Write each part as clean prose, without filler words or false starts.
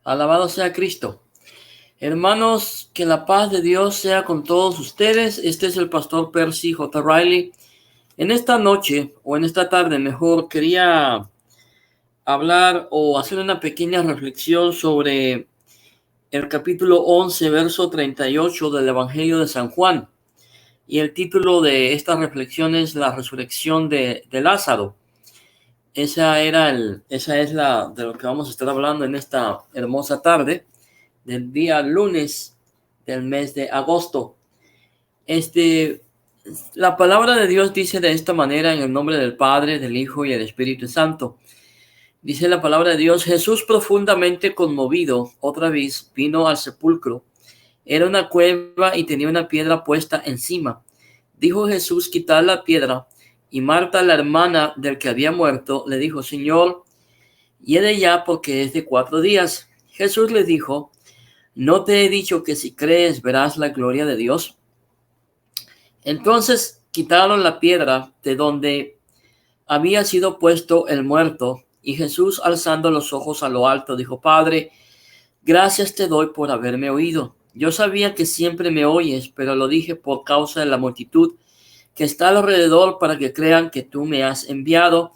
Alabado sea Cristo. Hermanos, que la paz de Dios sea con todos ustedes. Este es el pastor Percy J. Riley. En esta noche, o en esta tarde mejor, quería hablar o hacer una pequeña reflexión sobre el capítulo 11, verso 38 del Evangelio de San Juan. Y el título de esta reflexión es La resurrección de Lázaro. Esa es la de lo que vamos a estar hablando en esta hermosa tarde del día lunes del mes de agosto. La palabra de Dios dice de esta manera, en el nombre del Padre, del Hijo y del Espíritu Santo. Dice la palabra de Dios: Jesús, profundamente conmovido, otra vez vino al sepulcro. Era una cueva y tenía una piedra puesta encima. Dijo Jesús: quitad la piedra. Y Marta, la hermana del que había muerto, le dijo: Señor, hiede ya, porque es de 4 días. Jesús le dijo: ¿no te he dicho que si crees verás la gloria de Dios? Entonces quitaron la piedra de donde había sido puesto el muerto, y Jesús, alzando los ojos a lo alto, dijo: Padre, gracias te doy por haberme oído. Yo sabía que siempre me oyes, pero lo dije por causa de la multitud que está alrededor, para que crean que tú me has enviado.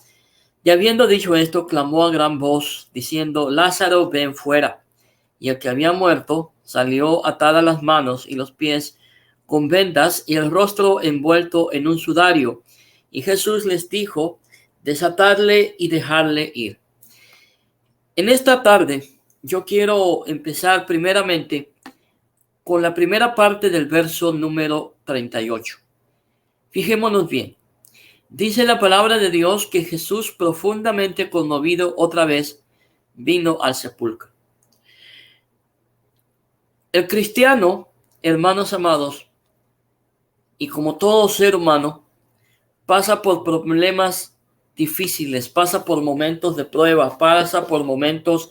Y habiendo dicho esto, clamó a gran voz, diciendo: Lázaro, ven fuera. Y el que había muerto salió, atadas las manos y los pies con vendas y el rostro envuelto en un sudario. Y Jesús les dijo: desatadle y dejarle ir. En esta tarde yo quiero empezar primeramente con la primera parte del verso número 38. Fijémonos bien. Dice la palabra de Dios que Jesús, profundamente conmovido, otra vez vino al sepulcro. El cristiano, hermanos amados, y como todo ser humano, pasa por problemas difíciles, pasa por momentos de prueba, pasa por momentos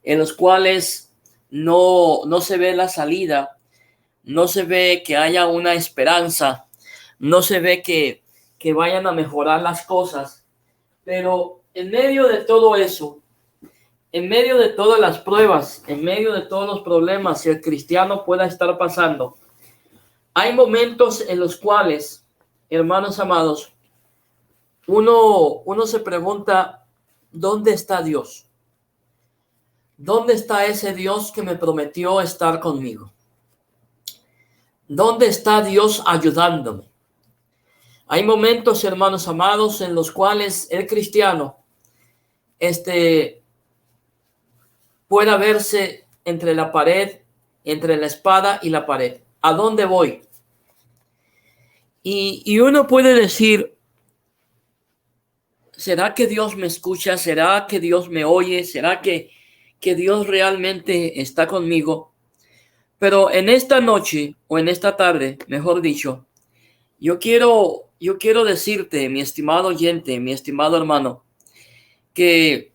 en los cuales no se ve la salida, no se ve que haya una esperanza, no se ve que vayan a mejorar las cosas. Pero en medio de todo eso, en medio de todas las pruebas, en medio de todos los problemas que el cristiano pueda estar pasando, hay momentos en los cuales, hermanos amados, uno se pregunta: ¿dónde está Dios? ¿Dónde está ese Dios que me prometió estar conmigo? ¿Dónde está Dios ayudándome? Hay momentos, hermanos amados, en los cuales el cristiano pueda verse entre la pared, entre la espada y la pared. ¿A dónde voy? Y uno puede decir: ¿será que Dios me escucha? ¿Será que Dios me oye? ¿Será que Dios realmente está conmigo? Pero en esta noche, o en esta tarde, mejor dicho, yo quiero decirte, mi estimado oyente, mi estimado hermano, que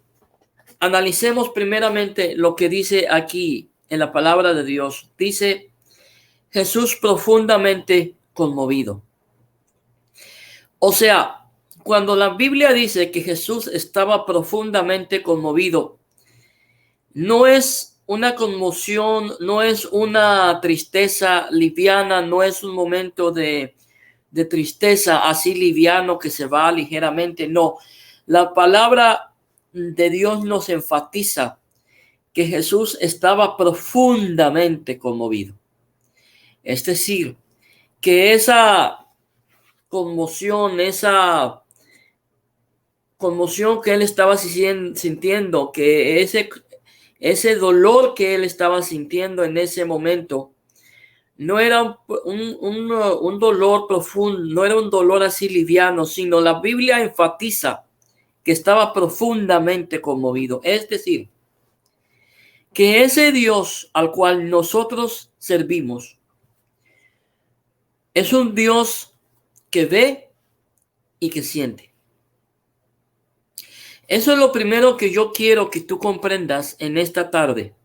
analicemos primeramente lo que dice aquí en la palabra de Dios. Dice: Jesús, profundamente conmovido. O sea, cuando la Biblia dice que Jesús estaba profundamente conmovido, no es una conmoción, no es una tristeza liviana, no es un momento de tristeza así liviano que se va ligeramente. No, la palabra de Dios nos enfatiza que Jesús estaba profundamente conmovido. Es decir, que esa conmoción, que él estaba sintiendo, que ese dolor que él estaba sintiendo en ese momento, no era un dolor profundo, no era un dolor así liviano, sino la Biblia enfatiza que estaba profundamente conmovido. Es decir, que ese Dios al cual nosotros servimos es un Dios que ve y que siente. Eso es lo primero que yo quiero que tú comprendas en esta tarde.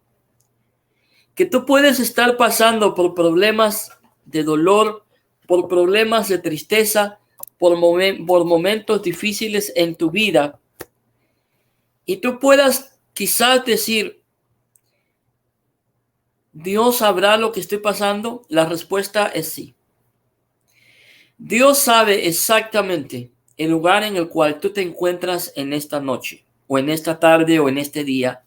Que tú puedes estar pasando por problemas de dolor, por problemas de tristeza, por momentos difíciles en tu vida. Y tú puedas quizás decir: ¿Dios sabrá lo que estoy pasando? La respuesta es sí. Dios sabe exactamente el lugar en el cual tú te encuentras en esta noche, o en esta tarde, o en este día.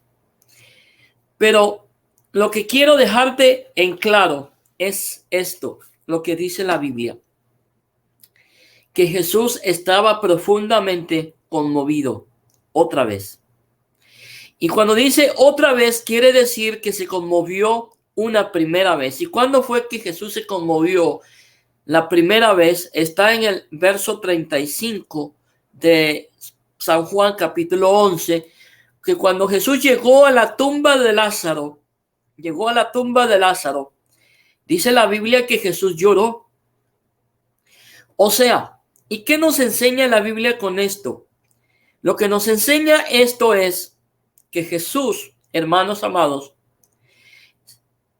Pero lo que quiero dejarte en claro es esto, lo que dice la Biblia, que Jesús estaba profundamente conmovido otra vez. Y cuando dice otra vez, quiere decir que se conmovió una primera vez. ¿Y cuándo fue que Jesús se conmovió la primera vez? Está en el verso 35 de San Juan capítulo 11, que cuando Jesús llegó a la tumba de Lázaro, dice la Biblia que Jesús lloró. O sea, ¿y qué nos enseña la Biblia con esto? Lo que nos enseña esto es que Jesús, hermanos amados,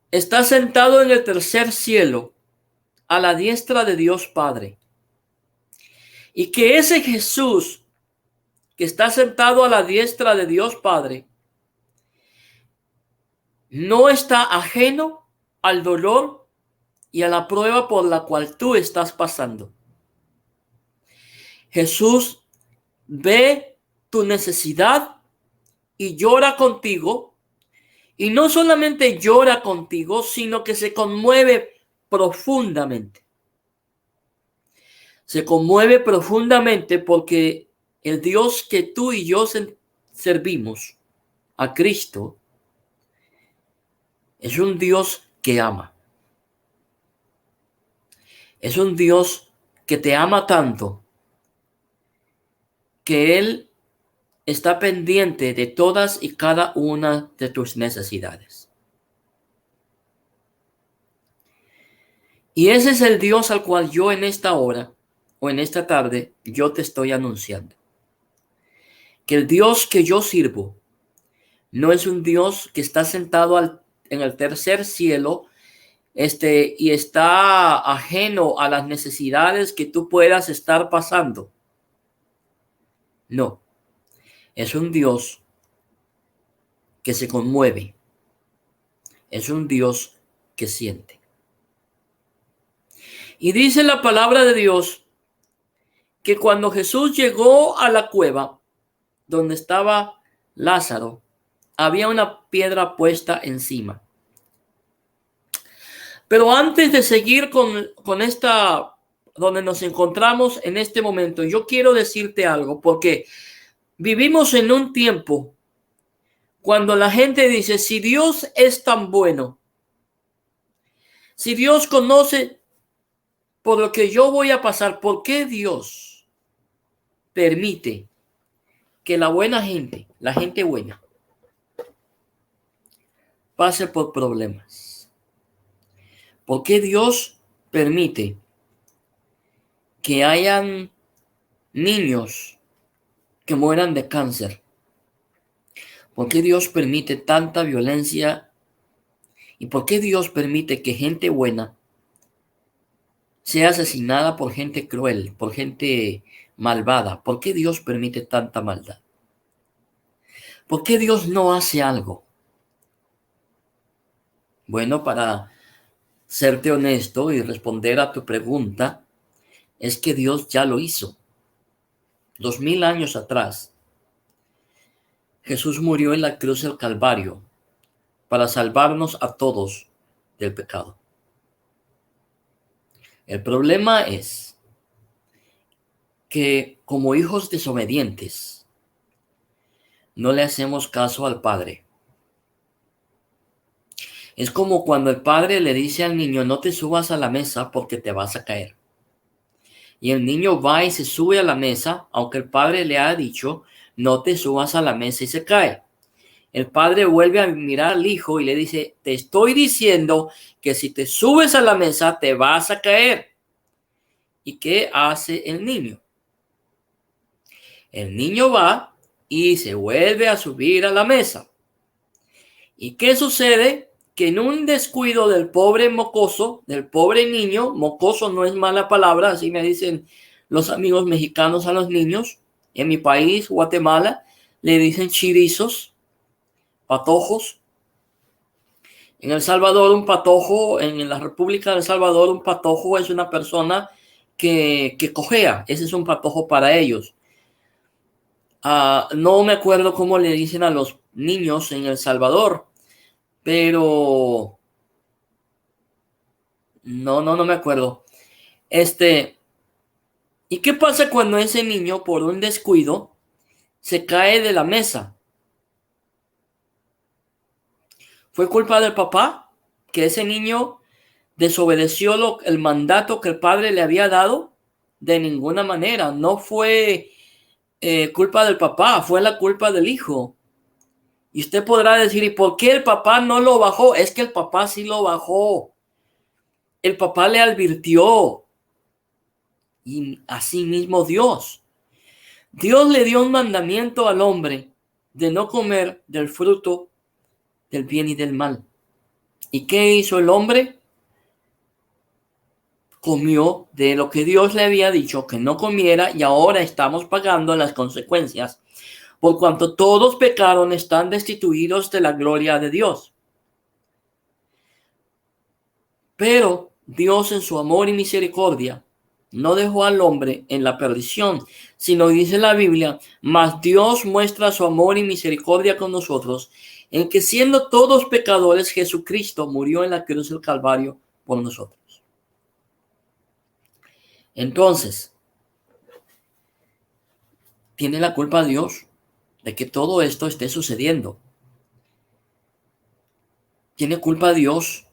está sentado en el tercer cielo a la diestra de Dios Padre. Y que ese Jesús que está sentado a la diestra de Dios Padre no está ajeno al dolor y a la prueba por la cual tú estás pasando. Jesús ve tu necesidad y llora contigo. Y no solamente llora contigo, sino que se conmueve profundamente. Se conmueve profundamente porque el Dios que tú y yo servimos, a Cristo, es un Dios que ama. Es un Dios que te ama tanto que Él está pendiente de todas y cada una de tus necesidades. Y ese es el Dios al cual yo en esta hora o en esta tarde yo te estoy anunciando. Que el Dios que yo sirvo no es un Dios que está sentado en el tercer cielo y está ajeno a las necesidades que tú puedas estar pasando. No, es un Dios que se conmueve. Es un Dios que siente. Y dice la palabra de Dios que cuando Jesús llegó a la cueva donde estaba Lázaro, había una piedra puesta encima. Pero antes de seguir con esta, donde nos encontramos en este momento, yo quiero decirte algo, porque vivimos en un tiempo cuando la gente dice, si Dios es tan bueno, si Dios conoce por lo que yo voy a pasar, ¿por qué Dios permite que la buena gente, la gente buena, pase por problemas? ¿Por qué Dios permite que hayan niños que mueran de cáncer? ¿Por qué Dios permite tanta violencia? ¿Y por qué Dios permite que gente buena sea asesinada por gente cruel, por gente malvada? ¿Por qué Dios permite tanta maldad? ¿Por qué Dios no hace algo? Bueno, para serte honesto y responder a tu pregunta, es que Dios ya lo hizo. 2000 años atrás, Jesús murió en la cruz del Calvario para salvarnos a todos del pecado. El problema es que como hijos desobedientes no le hacemos caso al Padre. Es como cuando el padre le dice al niño, no te subas a la mesa porque te vas a caer. Y el niño va y se sube a la mesa, aunque el padre le ha dicho, no te subas a la mesa, y se cae. El padre vuelve a mirar al hijo y le dice, te estoy diciendo que si te subes a la mesa te vas a caer. ¿Y qué hace el niño? El niño va y se vuelve a subir a la mesa. ¿Y qué sucede? Que en un descuido del pobre mocoso, del pobre niño, mocoso no es mala palabra, así me dicen los amigos mexicanos a los niños, en mi país, Guatemala, le dicen chirizos, patojos. En El Salvador, un patojo, en la República de El Salvador, un patojo es una persona que cojea. Ese es un patojo para ellos. No me acuerdo cómo le dicen a los niños en El Salvador, pero no me acuerdo. ¿Y qué pasa cuando ese niño, por un descuido, se cae de la mesa? ¿Fue culpa del papá? ¿Que ese niño desobedeció el mandato que el padre le había dado? De ninguna manera. No fue culpa del papá, fue la culpa del hijo. Y usted podrá decir, ¿y por qué el papá no lo bajó? Es que el papá sí lo bajó. El papá le advirtió. Y así mismo Dios. Dios le dio un mandamiento al hombre de no comer del fruto del bien y del mal. ¿Y qué hizo el hombre? Comió de lo que Dios le había dicho que no comiera, y ahora estamos pagando las consecuencias. Por cuanto todos pecaron, están destituidos de la gloria de Dios. Pero Dios, en su amor y misericordia, no dejó al hombre en la perdición, sino, dice la Biblia, mas Dios muestra su amor y misericordia con nosotros, en que siendo todos pecadores, Jesucristo murió en la cruz del Calvario por nosotros. Entonces, ¿tiene la culpa Dios de que todo esto esté sucediendo? ¿Tiene culpa Dios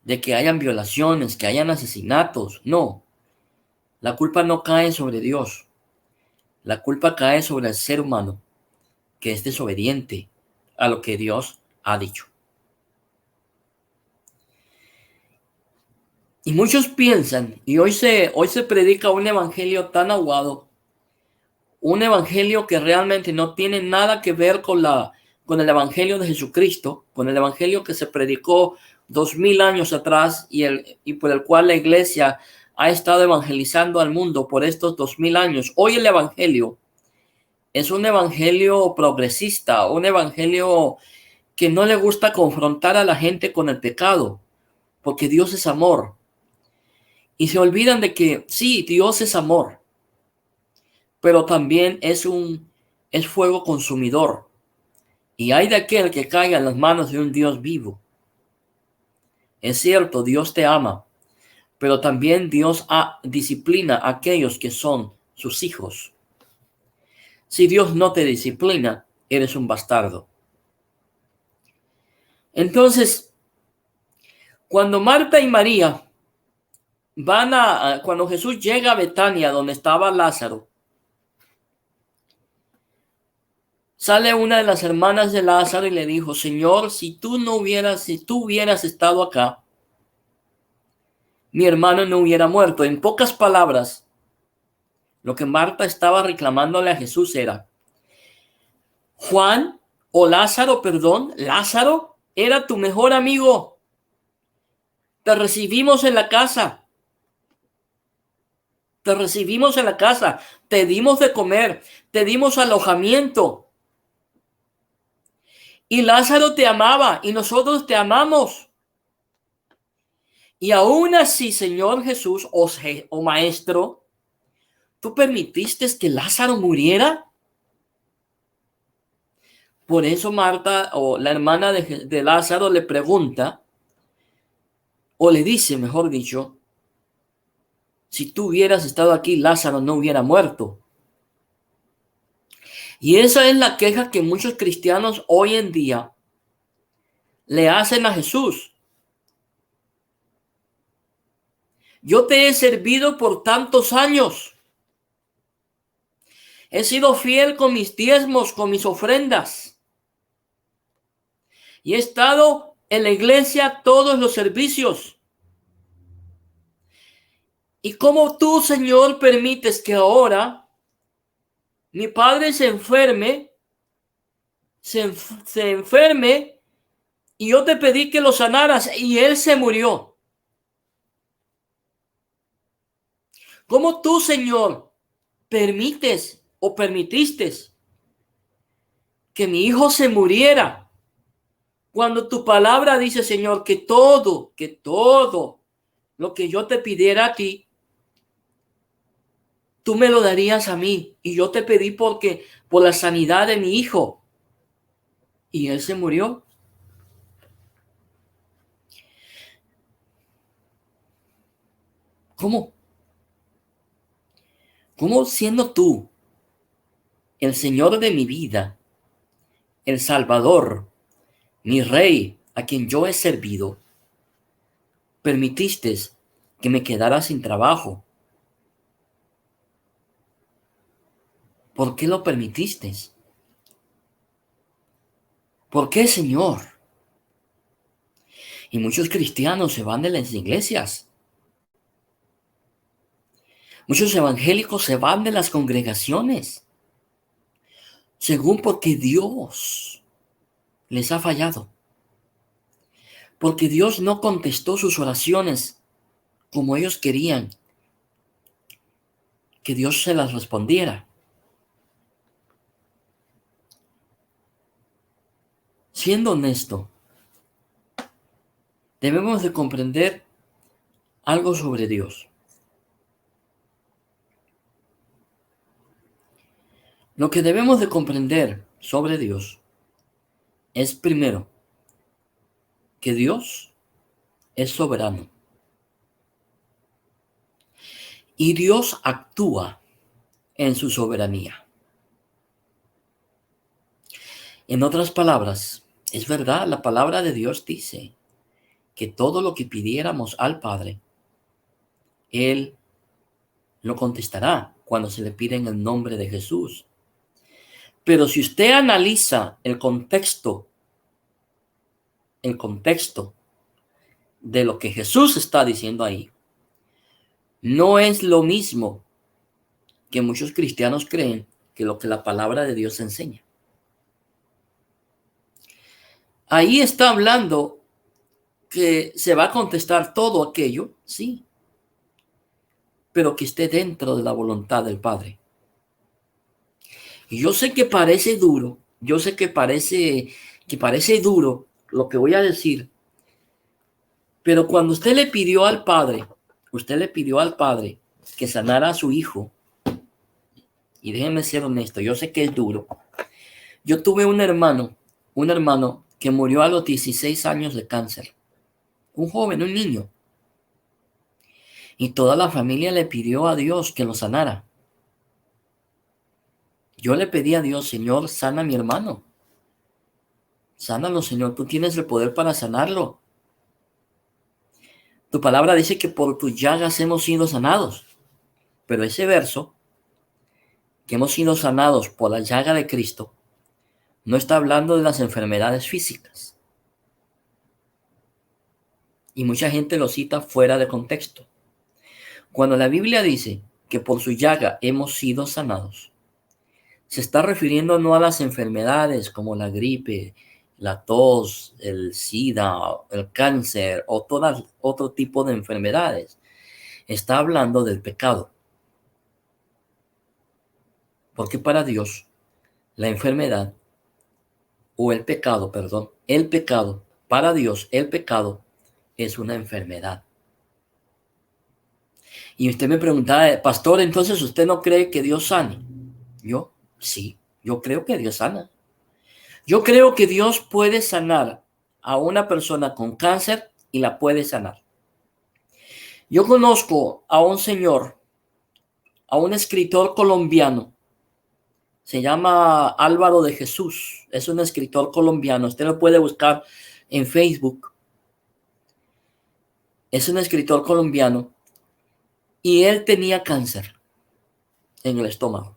de que hayan violaciones, que hayan asesinatos? No, la culpa no cae sobre Dios. La culpa cae sobre el ser humano, que es desobediente a lo que Dios ha dicho. Y muchos piensan, y hoy se predica un evangelio tan aguado, un evangelio que realmente no tiene nada que ver con el evangelio de Jesucristo, con el evangelio que se predicó 2000 años atrás y por el cual la iglesia ha estado evangelizando al mundo por estos 2000 años. Hoy el evangelio es un evangelio progresista, un evangelio que no le gusta confrontar a la gente con el pecado, porque Dios es amor. Y se olvidan de que sí, Dios es amor, pero también es fuego consumidor. Y hay de aquel que caiga en las manos de un Dios vivo. Es cierto, Dios te ama, pero también Dios disciplina a aquellos que son sus hijos. Si Dios no te disciplina, eres un bastardo. Entonces, cuando Marta y María cuando Jesús llega a Betania, donde estaba Lázaro, sale una de las hermanas de Lázaro y le dijo, Señor, si tú hubieras estado acá, mi hermano no hubiera muerto. En pocas palabras, lo que Marta estaba reclamándole a Jesús era, Lázaro era tu mejor amigo. Te recibimos en la casa. Te dimos de comer, te dimos alojamiento. Y Lázaro te amaba y nosotros te amamos. Y aún así, Señor Jesús, o Maestro, ¿tú permitiste que Lázaro muriera? Por eso Marta, o la hermana de Lázaro, le pregunta, o le dice, mejor dicho, si tú hubieras estado aquí, Lázaro no hubiera muerto. Y esa es la queja que muchos cristianos hoy en día le hacen a Jesús. Yo te he servido por tantos años. He sido fiel con mis diezmos, con mis ofrendas. Y he estado en la iglesia todos los servicios. ¿Y cómo tú, Señor, permites que ahora mi padre se enferme y yo te pedí que lo sanaras y él se murió? ¿Cómo tú, Señor, permitiste que mi hijo se muriera Cuando tu palabra dice, Señor, que todo lo que yo te pidiera a ti, tú me lo darías a mí. Y yo te pedí porque por la sanidad de mi hijo. Y él se murió. ¿Cómo? ¿Cómo siendo tú el Señor de mi vida, el Salvador, mi Rey, a quien yo he servido, permitiste que me quedara sin trabajo? ¿Por qué lo permitiste? ¿Por qué, Señor? Y muchos cristianos se van de las iglesias. Muchos evangélicos se van de las congregaciones, según porque Dios les ha fallado, porque Dios no contestó sus oraciones como ellos querían que Dios se las respondiera. Siendo honesto, debemos de comprender algo sobre Dios. Lo que debemos de comprender sobre Dios es primero que Dios es soberano y Dios actúa en su soberanía. En otras palabras, es verdad, la palabra de Dios dice que todo lo que pidiéramos al Padre, Él lo contestará cuando se le pide en el nombre de Jesús. Pero si usted analiza el contexto de lo que Jesús está diciendo ahí, no es lo mismo que muchos cristianos creen que lo que la palabra de Dios enseña. Ahí está hablando que se va a contestar todo aquello, sí, pero que esté dentro de la voluntad del Padre. Y yo sé que parece duro, yo sé que parece duro lo que voy a decir, pero cuando usted le pidió al Padre que sanara a su hijo, y déjeme ser honesto, yo sé que es duro. Yo tuve un hermano que murió a los 16 años de cáncer, un joven, un niño, y toda la familia le pidió a Dios que lo sanara. Yo le pedí a Dios, Señor, sana a mi hermano. Sánalo, Señor, tú tienes el poder para sanarlo. Tu palabra dice que por tus llagas hemos sido sanados. Pero ese verso, que hemos sido sanados por la llaga de Cristo, no está hablando de las enfermedades físicas. Y mucha gente lo cita fuera de contexto. Cuando la Biblia dice que por su llaga hemos sido sanados, se está refiriendo no a las enfermedades como la gripe, la tos, el SIDA, el cáncer o todo otro tipo de enfermedades. Está hablando del pecado. Porque para Dios, la enfermedad o el pecado, para Dios, el pecado es una enfermedad. Y usted me preguntaba, pastor, entonces usted no cree que Dios sane. Yo, sí, yo creo que Dios sana. Yo creo que Dios puede sanar a una persona con cáncer y la puede sanar. Yo conozco a un señor, a un escritor colombiano, se llama Álvaro de Jesús, es un escritor colombiano, usted lo puede buscar en Facebook. Es un escritor colombiano y él tenía cáncer en el estómago.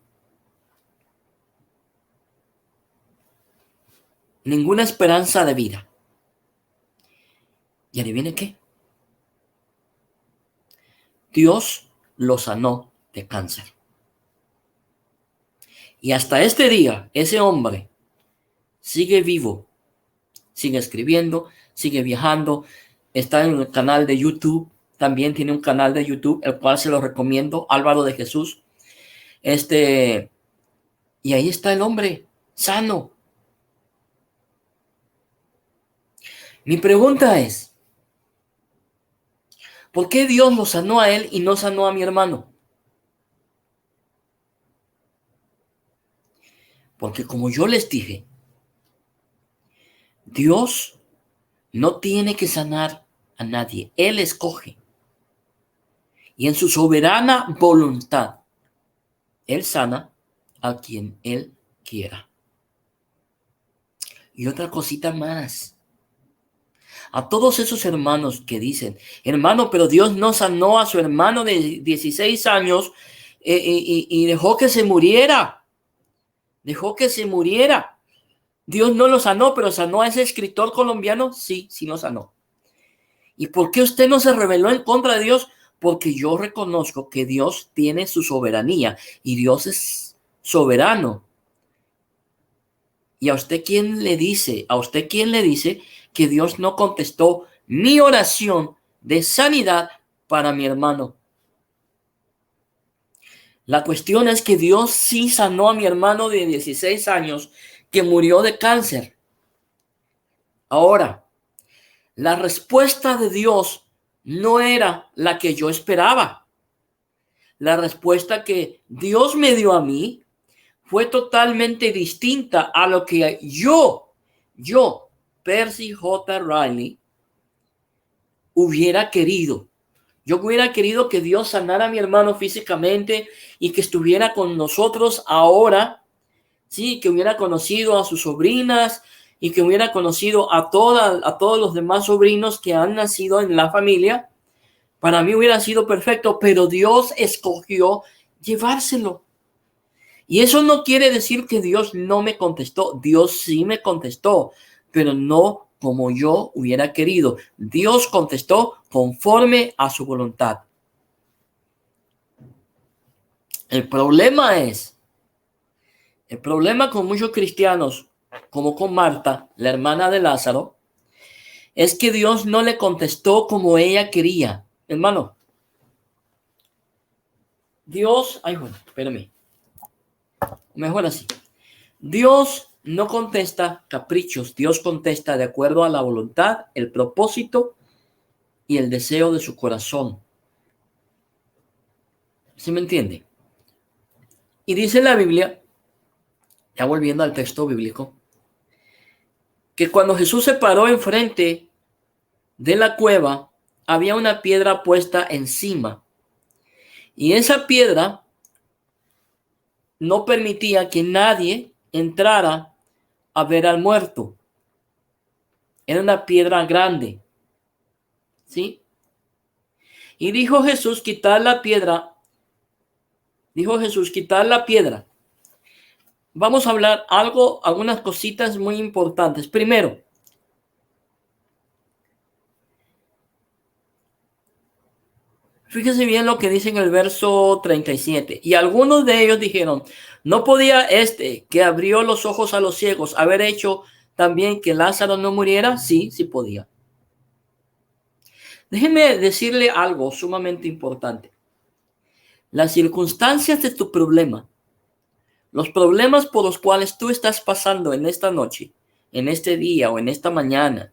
Ninguna esperanza de vida. ¿Y adivine qué? Dios lo sanó de cáncer. Y hasta este día, ese hombre sigue vivo, sigue escribiendo, sigue viajando, está en el canal de YouTube, también tiene un canal de YouTube, el cual se lo recomiendo, Álvaro de Jesús. Y ahí está el hombre, sano. Mi pregunta es, ¿por qué Dios lo sanó a él y no sanó a mi hermano? Porque como yo les dije, Dios no tiene que sanar a nadie. Él escoge. Y en su soberana voluntad, Él sana a quien Él quiera. Y otra cosita más. A todos esos hermanos que dicen, hermano, pero Dios no sanó a su hermano de 16 años y dejó que se muriera. Dejó que se muriera. Dios no lo sanó, pero sanó a ese escritor colombiano. Sí, sí lo sanó. ¿Y por qué usted no se rebeló en contra de Dios? Porque yo reconozco que Dios tiene su soberanía y Dios es soberano. ¿Y a usted quién le dice? ¿A usted quién le dice que Dios no contestó mi oración de sanidad para mi hermano? La cuestión es que Dios sí sanó a mi hermano de 16 años que murió de cáncer. Ahora, la respuesta de Dios no era la que yo esperaba. La respuesta que Dios me dio a mí fue totalmente distinta a lo que yo, Percy J. Riley, hubiera querido. Yo hubiera querido que Dios sanara a mi hermano físicamente y que estuviera con nosotros ahora, sí, que hubiera conocido a sus sobrinas y que hubiera conocido a todos los demás sobrinos que han nacido en la familia. Para mí hubiera sido perfecto, pero Dios escogió llevárselo. Y eso no quiere decir que Dios no me contestó. Dios sí me contestó, pero no como yo hubiera querido. Dios contestó conforme a su voluntad. El problema con muchos cristianos, como con Marta, la hermana de Lázaro, es que Dios no le contestó como ella quería. Hermano, Dios, ay, bueno, espérame, mejor así. Dios no contesta caprichos, Dios contesta de acuerdo a la voluntad, el propósito y el deseo de su corazón. ¿Sí me entiende? Y dice la Biblia, ya volviendo al texto bíblico, que cuando Jesús se paró enfrente de la cueva, había una piedra puesta encima. Y esa piedra no permitía que nadie entrara a ver al muerto. Era una piedra grande. ¿Sí? Y dijo Jesús, quitar la piedra. Dijo Jesús, quitar la piedra. Vamos a hablar algunas cositas muy importantes. Primero, fíjese bien lo que dice en el verso 37. Y algunos de ellos dijeron, ¿no podía este que abrió los ojos a los ciegos haber hecho también que Lázaro no muriera? Sí, sí podía. Déjeme decirle algo sumamente importante. Las circunstancias de tu problema, los problemas por los cuales tú estás pasando en esta noche, en este día o en esta mañana,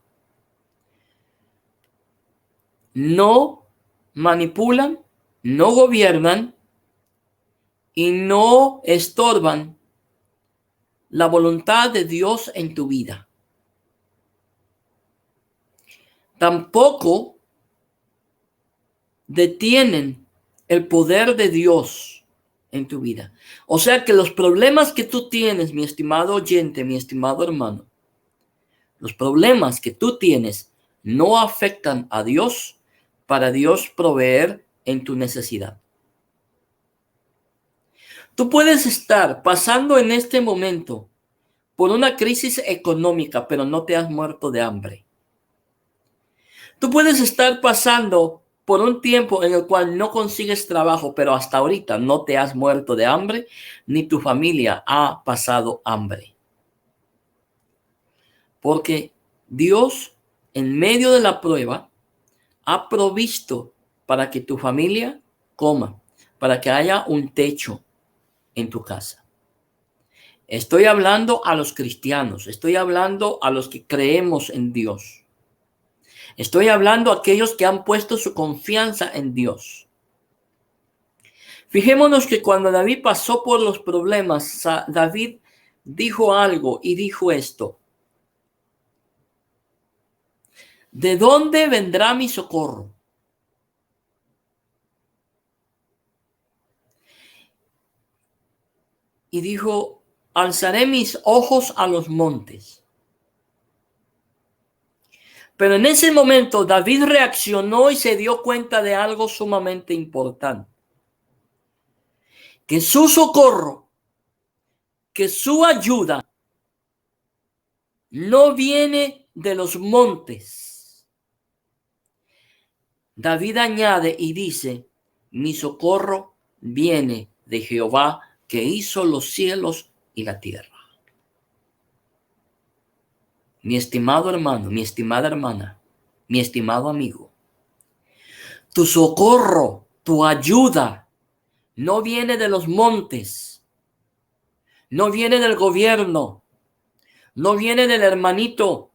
no manipulan, no gobiernan y no estorban la voluntad de Dios en tu vida. Tampoco detienen el poder de Dios en tu vida. O sea que los problemas que tú tienes, mi estimado oyente, mi estimado hermano, los problemas que tú tienes no afectan a Dios para Dios proveer en tu necesidad. Tú puedes estar pasando en este momento por una crisis económica, pero no te has muerto de hambre. Tú puedes estar pasando por un tiempo en el cual no consigues trabajo, pero hasta ahorita no te has muerto de hambre, ni tu familia ha pasado hambre. Porque Dios, en medio de la prueba, ha provisto para que tu familia coma, para que haya un techo en tu casa. Estoy hablando a los cristianos, estoy hablando a los que creemos en Dios. Estoy hablando a aquellos que han puesto su confianza en Dios. Fijémonos que cuando David pasó por los problemas, David dijo algo y dijo esto: ¿de dónde vendrá mi socorro? Y dijo: alzaré mis ojos a los montes. Pero en ese momento David reaccionó y se dio cuenta de algo sumamente importante: que su socorro, que su ayuda no viene de los montes. David añade y dice: mi socorro viene de Jehová, que hizo los cielos y la tierra. Mi estimado hermano, mi estimada hermana, mi estimado amigo, tu socorro, tu ayuda, no viene de los montes, no viene del gobierno, no viene del hermanito.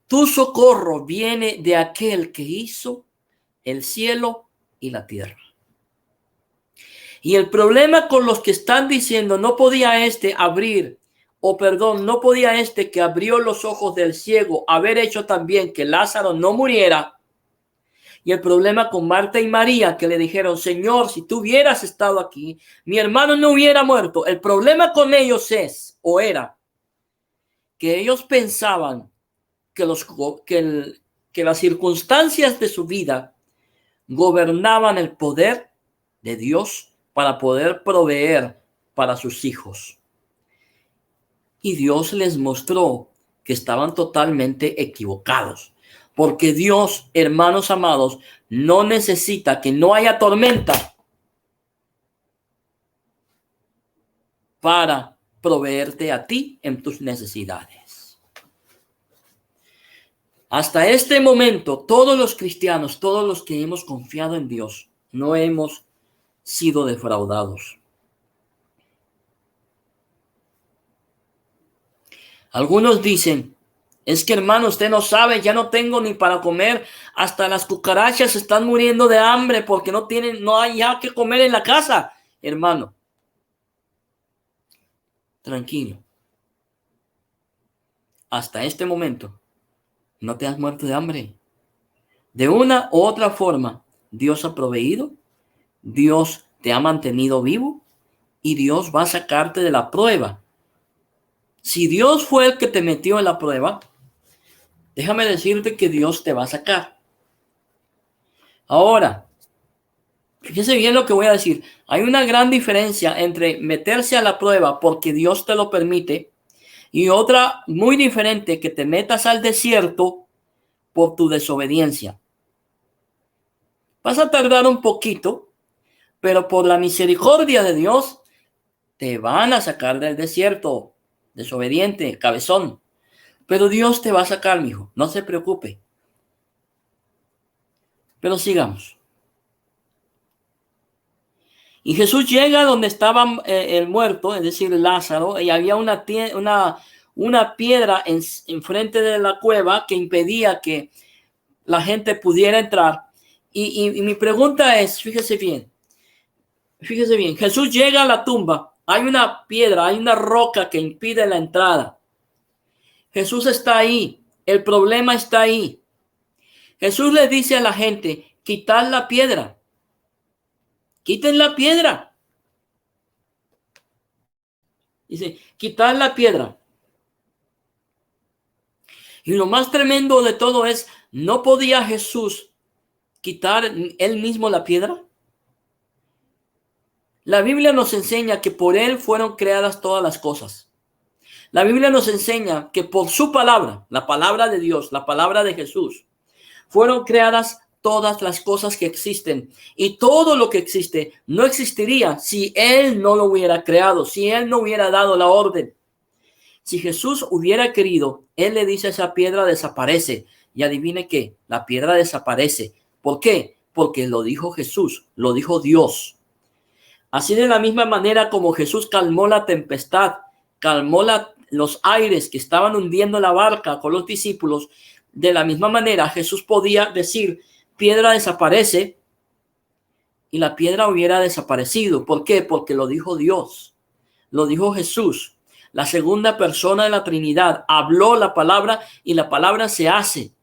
Tu socorro viene de aquel que hizo el cielo y la tierra. Y el problema con los que están diciendo no podía abrir, no podía que abrió los ojos del ciego haber hecho también que Lázaro no muriera. Y el problema con Marta y María, que le dijeron: Señor, si tú hubieras estado aquí, mi hermano no hubiera muerto. El problema con ellos era que ellos pensaban que las circunstancias de su vida gobernaban el poder de Dios para poder proveer para sus hijos. Y Dios les mostró que estaban totalmente equivocados. Porque Dios, hermanos amados, no necesita que no haya tormenta para proveerte a ti en tus necesidades. Hasta este momento, todos los cristianos, todos los que hemos confiado en Dios, no hemos sido defraudados. Algunos dicen: es que, hermano, usted no sabe, ya no tengo ni para comer, hasta las cucarachas están muriendo de hambre porque no hay ya que comer en la casa. Hermano, tranquilo. Hasta este momento no te has muerto de hambre. De una u otra forma, Dios ha proveído, Dios te ha mantenido vivo y Dios va a sacarte de la prueba. Si Dios fue el que te metió en la prueba, déjame decirte que Dios te va a sacar. Ahora, fíjese bien lo que voy a decir. Hay una gran diferencia entre meterse a la prueba porque Dios te lo permite y otra muy diferente, que te metas al desierto por tu desobediencia. Vas a tardar un poquito, pero por la misericordia de Dios te van a sacar del desierto. Desobediente, cabezón. Pero Dios te va a sacar, mijo. No se preocupe. Pero sigamos. Y Jesús llega donde estaba el muerto, es decir, Lázaro, y había una piedra enfrente de la cueva que impedía que la gente pudiera entrar. Y mi pregunta es, fíjese bien, Jesús llega a la tumba. Hay una piedra, hay una roca que impide la entrada. Jesús está ahí. El problema está ahí. Jesús le dice a la gente: quitad la piedra. Quiten la piedra. Dice: quitad la piedra. Y lo más tremendo de todo es: ¿no podía Jesús quitar él mismo la piedra? La Biblia nos enseña que por él fueron creadas todas las cosas. La Biblia nos enseña que por su palabra, la palabra de Dios, la palabra de Jesús, fueron creadas todas las cosas que existen. Y todo lo que existe no existiría si él no lo hubiera creado, si él no hubiera dado la orden. Si Jesús hubiera querido, él le dice a esa piedra: desaparece. Y adivine qué, la piedra desaparece. ¿Por qué? Porque lo dijo Jesús, lo dijo Dios. Así, de la misma manera como Jesús calmó la tempestad, calmó los aires que estaban hundiendo la barca con los discípulos, De la misma manera, Jesús podía decir, piedra desaparece, y la piedra hubiera desaparecido. ¿Por qué? Porque lo dijo Dios, lo dijo Jesús. La segunda persona de la Trinidad habló la palabra y la palabra se hace,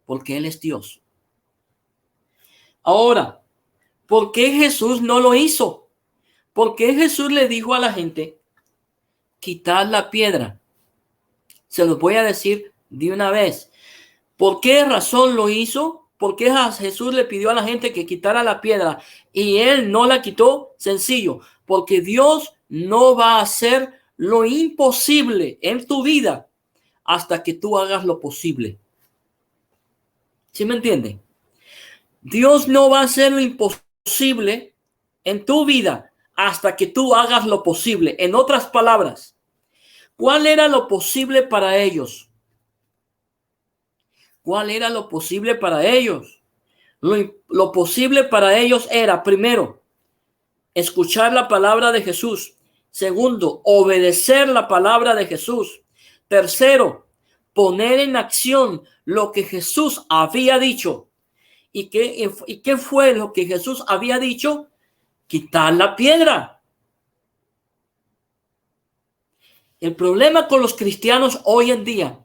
porque Él es Dios. Ahora, ¿por qué Jesús no lo hizo? ¿Por qué Jesús le dijo a la gente, quitad la piedra? Se los voy a decir de una vez. ¿Por qué razón lo hizo? ¿Por qué Jesús le pidió a la gente que quitara la piedra y Él no la quitó? Sencillo, porque Dios no va a hacer lo imposible en tu vida hasta que tú hagas lo posible. ¿Sí me entienden? Dios no va a hacer lo imposible en tu vida hasta que tú hagas lo posible. En otras palabras, ¿cuál era lo posible para ellos? ¿Cuál era lo posible para ellos? Lo posible para ellos era, primero, escuchar la palabra de Jesús. Segundo, obedecer la palabra de Jesús. Tercero, poner en acción lo que Jesús había dicho. ¿Y qué fue lo que Jesús había dicho? Quitar la piedra. El problema con los cristianos hoy en día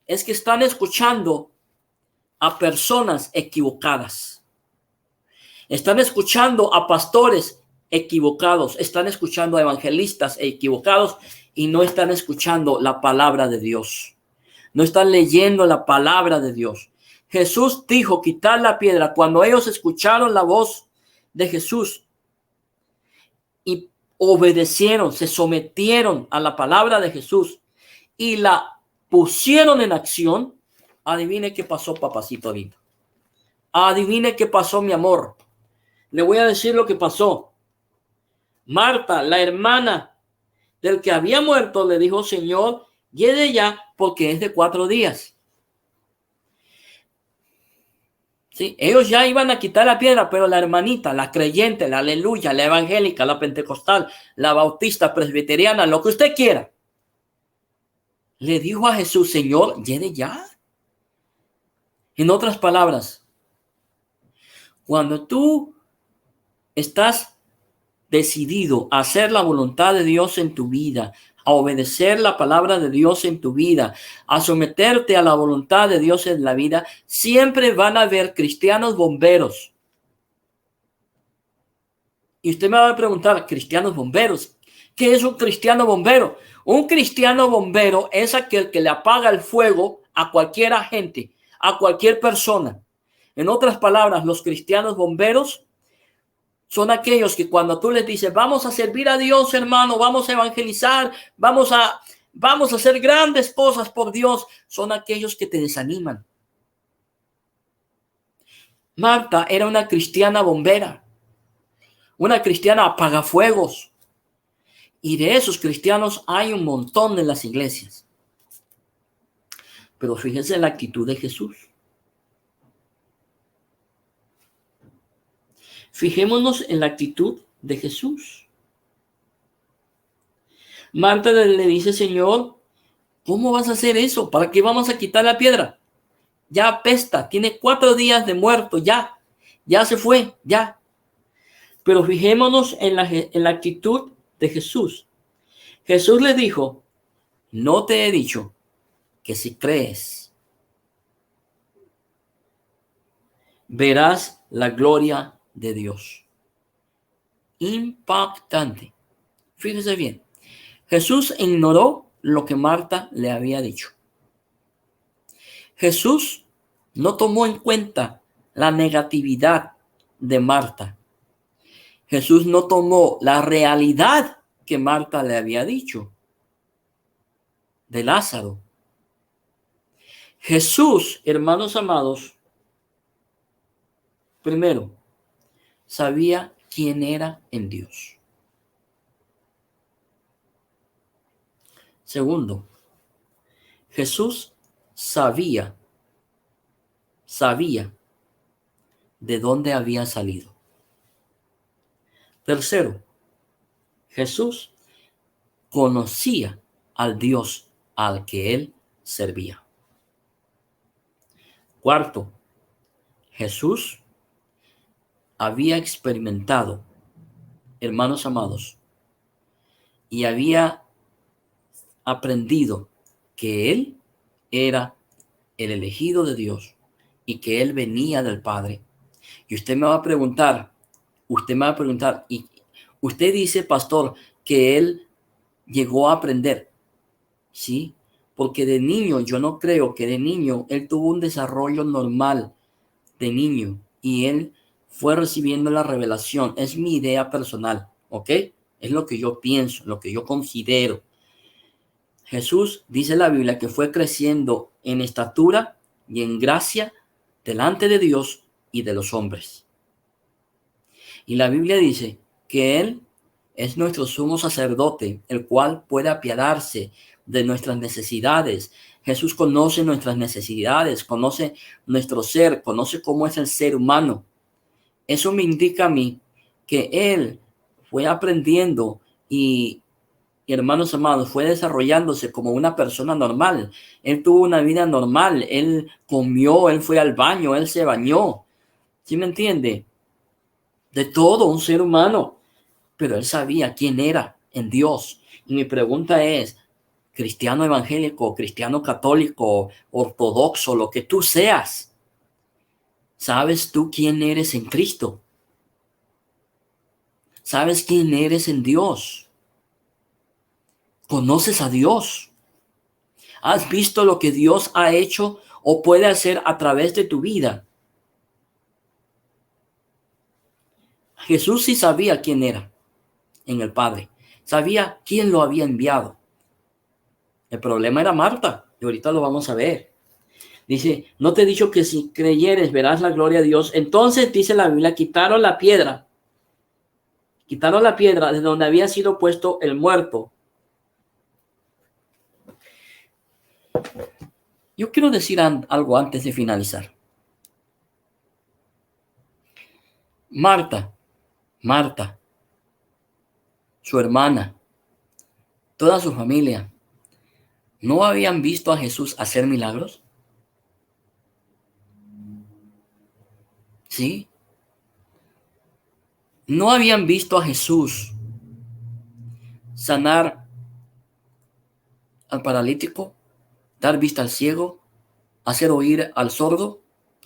es que están escuchando a personas equivocadas. Están escuchando a pastores equivocados, están escuchando a evangelistas equivocados y no están escuchando la palabra de Dios. No están leyendo la palabra de Dios. Jesús dijo quitar la piedra. Cuando ellos escucharon la voz de Jesús y obedecieron, se sometieron a la palabra de Jesús y la pusieron en acción, adivine qué pasó, papacito lindo. Adivine qué pasó, mi amor. Le voy a decir lo que pasó. Marta, la hermana del que había muerto, le dijo, Señor, llegue ya porque es de 4 días. Sí, ellos ya iban a quitar la piedra, pero la hermanita, la creyente, la aleluya, la evangélica, la pentecostal, la bautista, presbiteriana, lo que usted quiera, le dijo a Jesús, Señor, llegue ya. En otras palabras, cuando tú estás decidido a hacer la voluntad de Dios en tu vida, a obedecer la palabra de Dios en tu vida, a someterte a la voluntad de Dios en la vida, siempre van a haber cristianos bomberos. Y usted me va a preguntar, cristianos bomberos, ¿qué es un cristiano bombero? Un cristiano bombero es aquel que le apaga el fuego a cualquier agente, a cualquier persona. En otras palabras, los cristianos bomberos son aquellos que cuando tú les dices, vamos a servir a Dios, hermano, vamos a evangelizar, vamos a hacer grandes cosas por Dios, son aquellos que te desaniman. Marta era una cristiana bombera, una cristiana apagafuegos. Y de esos cristianos hay un montón en las iglesias. Pero fíjense en la actitud de Jesús. Fijémonos en la actitud de Jesús. Marta le dice, Señor, ¿cómo vas a hacer eso? ¿Para qué vamos a quitar la piedra? Ya apesta, tiene 4 días de muerto, ya se fue, ya. Pero fijémonos en la actitud de Jesús. Jesús le dijo, no te he dicho que si crees, verás la gloria de Dios. Impactante. Fíjese bien. Jesús ignoró lo que Marta le había dicho. Jesús no tomó en cuenta la negatividad de Marta. Jesús no tomó la realidad que Marta le había dicho de Lázaro. Jesús, hermanos amados, primero, sabía quién era en Dios. Segundo, Jesús sabía de dónde había salido. Tercero, Jesús conocía al Dios al que él servía. Cuarto, Jesús había experimentado, hermanos amados, y había aprendido que Él era el elegido de Dios y que Él venía del Padre. Y usted me va a preguntar, y usted dice, pastor, que Él llegó a aprender, ¿sí? Porque de niño, yo no creo que de niño Él tuvo un desarrollo normal de niño y Él fue recibiendo la revelación. Es mi idea personal, ¿ok? Es lo que yo pienso, lo que yo considero. Jesús, dice la Biblia, que fue creciendo en estatura y en gracia delante de Dios y de los hombres. Y la Biblia dice que Él es nuestro sumo sacerdote, el cual puede apiadarse de nuestras necesidades. Jesús conoce nuestras necesidades, conoce nuestro ser, conoce cómo es el ser humano. Eso me indica a mí que Él fue aprendiendo y hermanos amados, fue desarrollándose como una persona normal. Él tuvo una vida normal, él comió, él fue al baño, él se bañó. ¿Sí me entiende? De todo, un ser humano. Pero él sabía quién era en Dios. Y mi pregunta es, cristiano evangélico, cristiano católico, ortodoxo, lo que tú seas, ¿sabes tú quién eres en Cristo? ¿Sabes quién eres en Dios? ¿Conoces a Dios? ¿Has visto lo que Dios ha hecho o puede hacer a través de tu vida? Jesús sí sabía quién era en el Padre. Sabía quién lo había enviado. El problema era Marta, y ahorita lo vamos a ver. Dice, no te he dicho que si creyeres verás la gloria de Dios. Entonces, dice la Biblia, quitaron la piedra de donde había sido puesto el muerto. Yo quiero decir algo antes de finalizar. Marta, su hermana, toda su familia, ¿no habían visto a Jesús hacer milagros? ¿Sí? ¿No habían visto a Jesús sanar al paralítico, dar vista al ciego, hacer oír al sordo,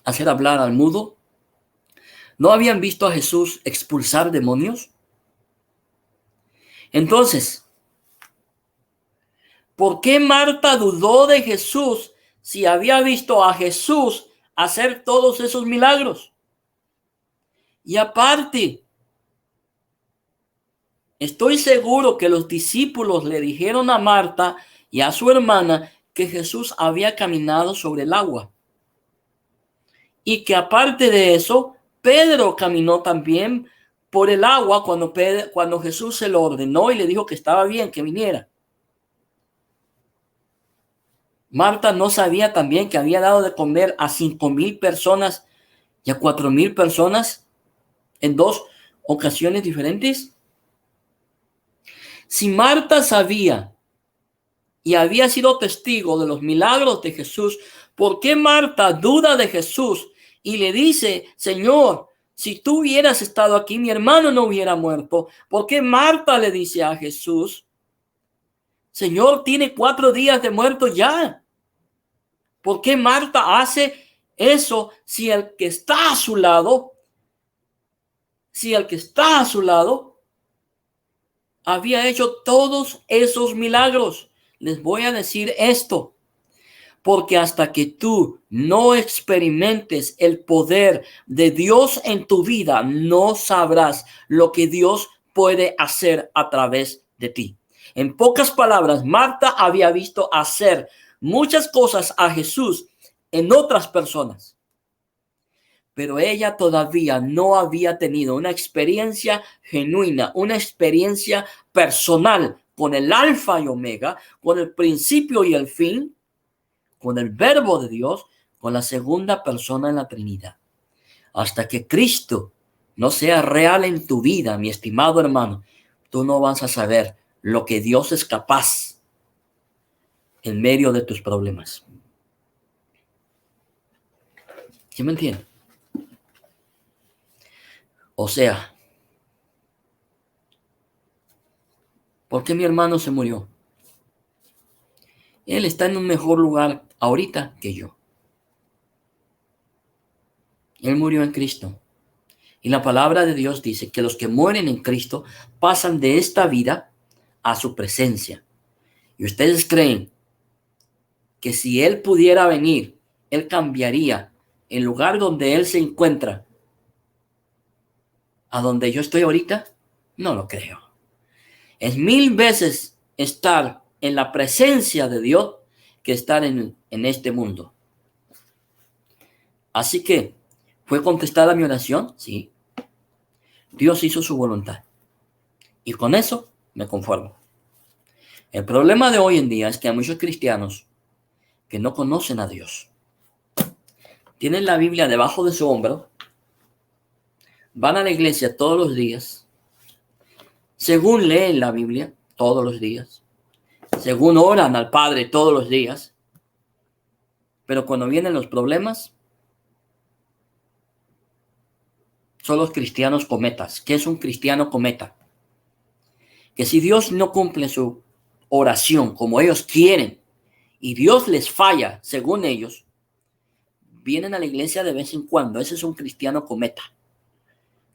hacer hablar al mudo? ¿No habían visto a Jesús expulsar demonios? Entonces, ¿por qué Marta dudó de Jesús si había visto a Jesús hacer todos esos milagros? Y aparte, estoy seguro que los discípulos le dijeron a Marta y a su hermana que Jesús había caminado sobre el agua. Y que aparte de eso, Pedro caminó también por el agua cuando Jesús se lo ordenó y le dijo que estaba bien que viniera. Marta no sabía también que había dado de comer a 5,000 personas y a 4,000 personas en 2 ocasiones diferentes. Si Marta sabía y había sido testigo de los milagros de Jesús, ¿por qué Marta duda de Jesús y le dice, Señor, si tú hubieras estado aquí, mi hermano no hubiera muerto? ¿Por qué Marta le dice a Jesús, Señor, tiene 4 días de muerto ya? ¿Por qué Marta hace eso si el que está a su lado, había hecho todos esos milagros? Les voy a decir esto, porque hasta que tú no experimentes el poder de Dios en tu vida, no sabrás lo que Dios puede hacer a través de ti. En pocas palabras, Marta había visto hacer muchas cosas a Jesús en otras personas, pero ella todavía no había tenido una experiencia genuina, una experiencia personal con el alfa y omega, con el principio y el fin, con el verbo de Dios, con la segunda persona en la Trinidad. Hasta que Cristo no sea real en tu vida, mi estimado hermano, tú no vas a saber lo que Dios es capaz en medio de tus problemas. ¿Sí me entienden? O sea, ¿por qué mi hermano se murió? Él está en un mejor lugar ahorita que yo. Él murió en Cristo. Y la palabra de Dios dice que los que mueren en Cristo pasan de esta vida a su presencia. Y ustedes creen que si Él pudiera venir, Él cambiaría el lugar donde Él se encuentra a donde yo estoy ahorita. No lo creo. Es 1000 veces estar en la presencia de Dios que estar en este mundo. Así que, ¿fue contestada mi oración? Sí. Dios hizo su voluntad. Y con eso me conformo. El problema de hoy en día es que hay muchos cristianos que no conocen a Dios. Tienen la Biblia debajo de su hombro, van a la iglesia todos los días, según leen la Biblia todos los días, según oran al Padre todos los días, pero cuando vienen los problemas, son los cristianos cometas. ¿Qué es un cristiano cometa? Que si Dios no cumple su oración como ellos quieren y Dios les falla según ellos, vienen a la iglesia de vez en cuando. Ese es un cristiano cometa.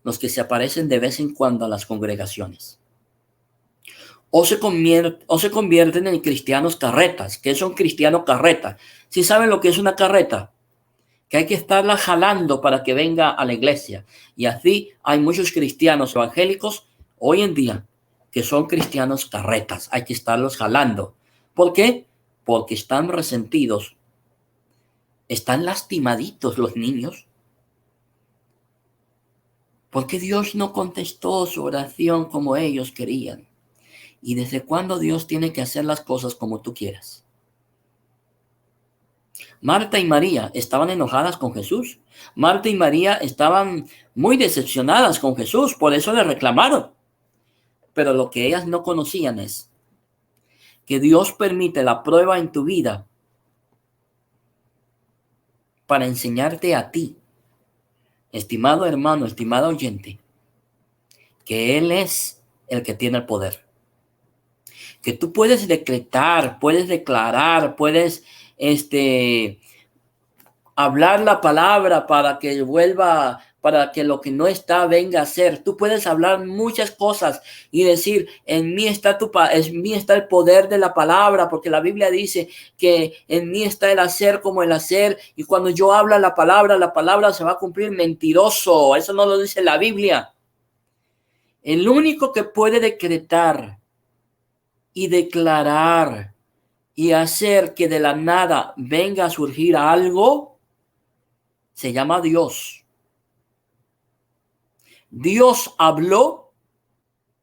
Los que se aparecen de vez en cuando a las congregaciones. O se convierten en cristianos carretas. ¿Qué es un cristiano carreta? ¿Sí saben lo que es una carreta? Que hay que estarla jalando para que venga a la iglesia. Y así hay muchos cristianos evangélicos hoy en día que son cristianos carretas. Hay que estarlos jalando. ¿Por qué? Porque están resentidos. Están lastimaditos los niños. Porque Dios no contestó su oración como ellos querían. ¿Y desde cuándo Dios tiene que hacer las cosas como tú quieras? Marta y María estaban enojadas con Jesús. Marta y María estaban muy decepcionadas con Jesús, por eso le reclamaron. Pero lo que ellas no conocían es que Dios permite la prueba en tu vida para enseñarte a ti, estimado hermano, estimado oyente, que Él es el que tiene el poder. Que tú puedes decretar, puedes declarar, puedes hablar la palabra para que vuelva, para que lo que no está venga a ser. Tú puedes hablar muchas cosas y decir, en mí está el poder de la palabra, porque la Biblia dice que en mí está el hacer como el hacer, y cuando yo hablo la palabra se va a cumplir. Mentiroso, eso no lo dice la Biblia. El único que puede decretar y declarar y hacer que de la nada venga a surgir algo se llama Dios. Dios habló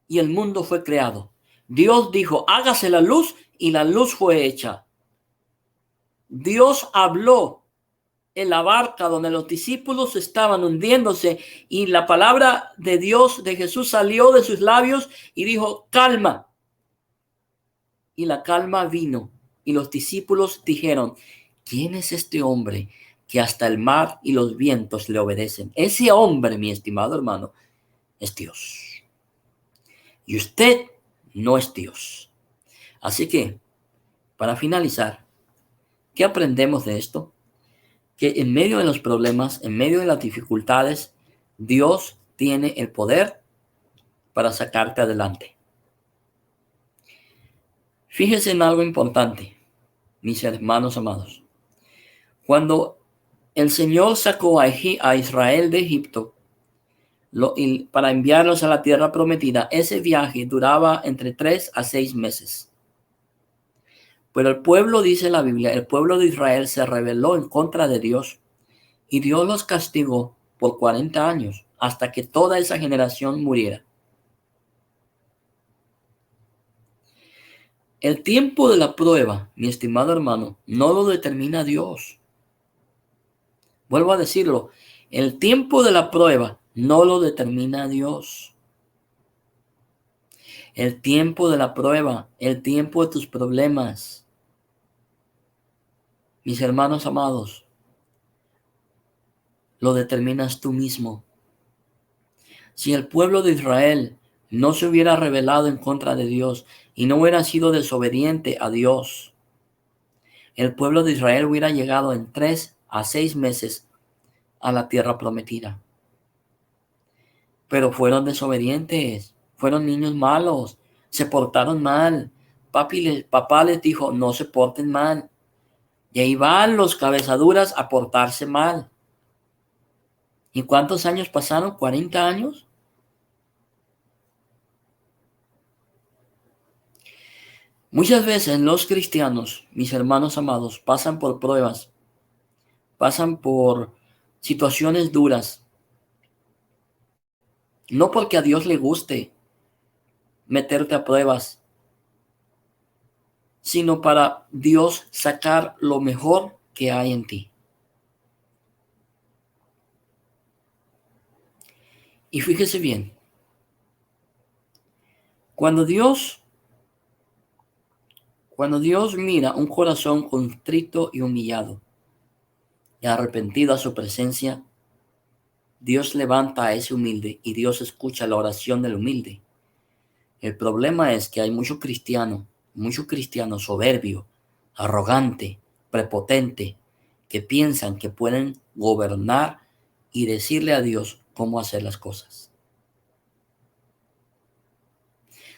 y el mundo fue creado. Dios dijo, hágase la luz, y la luz fue hecha. Dios habló en la barca donde los discípulos estaban hundiéndose, y la palabra de Dios, de Jesús, salió de sus labios y dijo, calma. Y la calma vino, y los discípulos dijeron, ¿quién es este hombre que hasta el mar y los vientos le obedecen? Ese hombre, mi estimado hermano, es Dios. Y usted no es Dios. Así que, para finalizar, ¿qué aprendemos de esto? Que en medio de los problemas, en medio de las dificultades, Dios tiene el poder para sacarte adelante. Fíjense en algo importante, mis hermanos amados. Cuando el Señor sacó a Israel de Egipto para enviarlos a la tierra prometida, ese viaje duraba entre 3 a 6 meses. Pero el pueblo, dice la Biblia, el pueblo de Israel se rebeló en contra de Dios, y Dios los castigó por 40 años hasta que toda esa generación muriera. El tiempo de la prueba, mi estimado hermano, no lo determina Dios. Vuelvo a decirlo, el tiempo de la prueba no lo determina Dios. El tiempo de la prueba, el tiempo de tus problemas, mis hermanos amados, lo determinas tú mismo. Si el pueblo de Israel no se hubiera rebelado en contra de Dios y no hubiera sido desobediente a Dios, el pueblo de Israel hubiera llegado en 3 a 6 meses a la tierra prometida. Pero fueron desobedientes, fueron niños malos, se portaron mal. Papá les dijo, no se porten mal. Y ahí van los cabezaduras a portarse mal. ¿Y cuántos años pasaron? ¿40 años? Muchas veces los cristianos, mis hermanos amados, pasan por pruebas, pasan por situaciones duras, no porque a Dios le guste meterte a pruebas, sino para Dios sacar lo mejor que hay en ti. Y fíjese bien, cuando Dios mira un corazón contrito y humillado y arrepentido a su presencia, Dios levanta a ese humilde y Dios escucha la oración del humilde. El problema es que hay mucho cristiano soberbio, arrogante, prepotente, que piensan que pueden gobernar y decirle a Dios cómo hacer las cosas.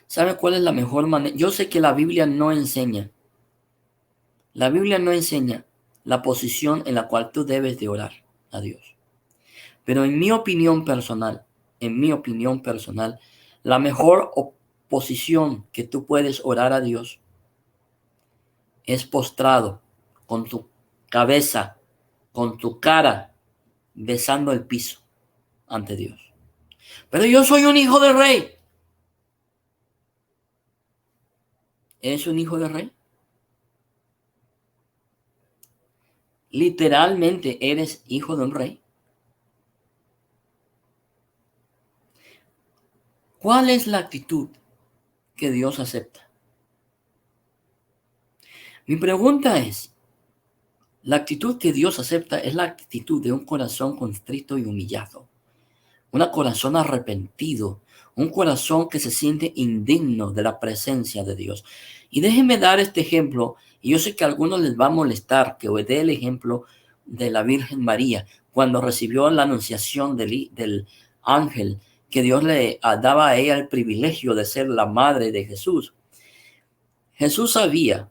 ¿Sabe cuál es la mejor manera? Yo sé que la Biblia no enseña la posición en la cual tú debes de orar a Dios. Pero en mi opinión personal, la mejor posición que tú puedes orar a Dios es postrado, con tu cabeza, con tu cara, besando el piso ante Dios. Pero yo soy un hijo de rey. ¿Eres un hijo de rey? Literalmente eres hijo de un rey. ¿Cuál es la actitud que Dios acepta? Mi pregunta es, la actitud que Dios acepta es la actitud de un corazón contrito y humillado, un corazón arrepentido, un corazón que se siente indigno de la presencia de Dios. Y déjenme dar este ejemplo, y yo sé que a algunos les va a molestar que dé el ejemplo de la Virgen María, cuando recibió la anunciación del ángel, que Dios le daba a ella el privilegio de ser la madre de Jesús. Jesús sabía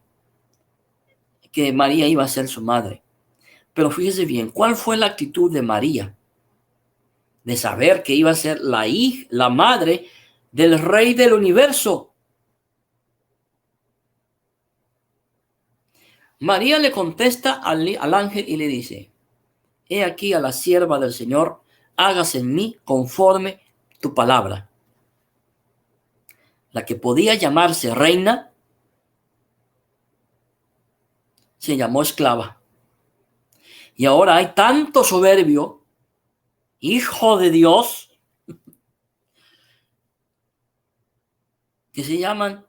que María iba a ser su madre, pero fíjese bien, ¿cuál fue la actitud de María? De saber que iba a ser la madre del rey del universo. María le contesta al ángel y le dice, he aquí a la sierva del Señor, hágase en mí conforme tu palabra. La que podía llamarse reina, se llamó esclava. Y ahora hay tanto soberbio, hijo de Dios, que se llaman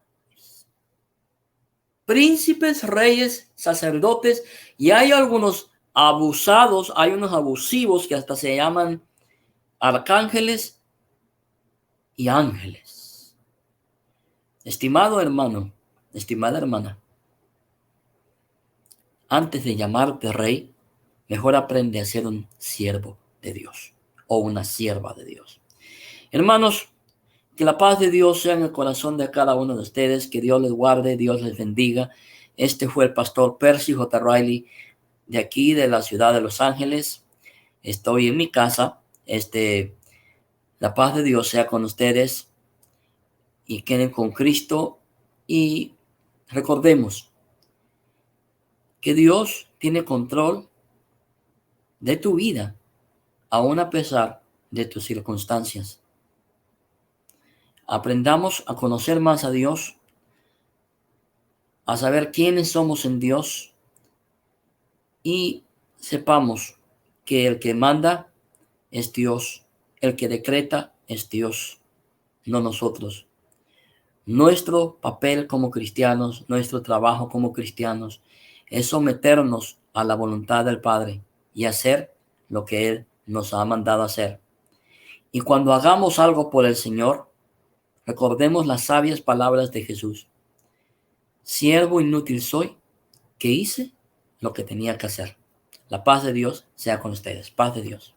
príncipes, reyes, sacerdotes, y hay algunos abusados, hay unos abusivos que hasta se llaman arcángeles y ángeles. Estimado hermano, estimada hermana, antes de llamarte rey, mejor aprende a ser un siervo de Dios o una sierva de Dios. Hermanos, que la paz de Dios sea en el corazón de cada uno de ustedes, que Dios les guarde, Dios les bendiga. Este fue el pastor Percy J. Riley de aquí, de la ciudad de Los Ángeles. Estoy en mi casa. La paz de Dios sea con ustedes y queden con Cristo. Y recordemos que Dios tiene control de tu vida, aun a pesar de tus circunstancias. Aprendamos a conocer más a Dios, a saber quiénes somos en Dios y sepamos que el que manda es Dios, el que decreta es Dios, no nosotros. Nuestro papel como cristianos, nuestro trabajo como cristianos es someternos a la voluntad del Padre y hacer lo que Él nos ha mandado a hacer. Y cuando hagamos algo por el Señor, recordemos las sabias palabras de Jesús. Siervo inútil soy, que hice lo que tenía que hacer. La paz de Dios sea con ustedes. Paz de Dios.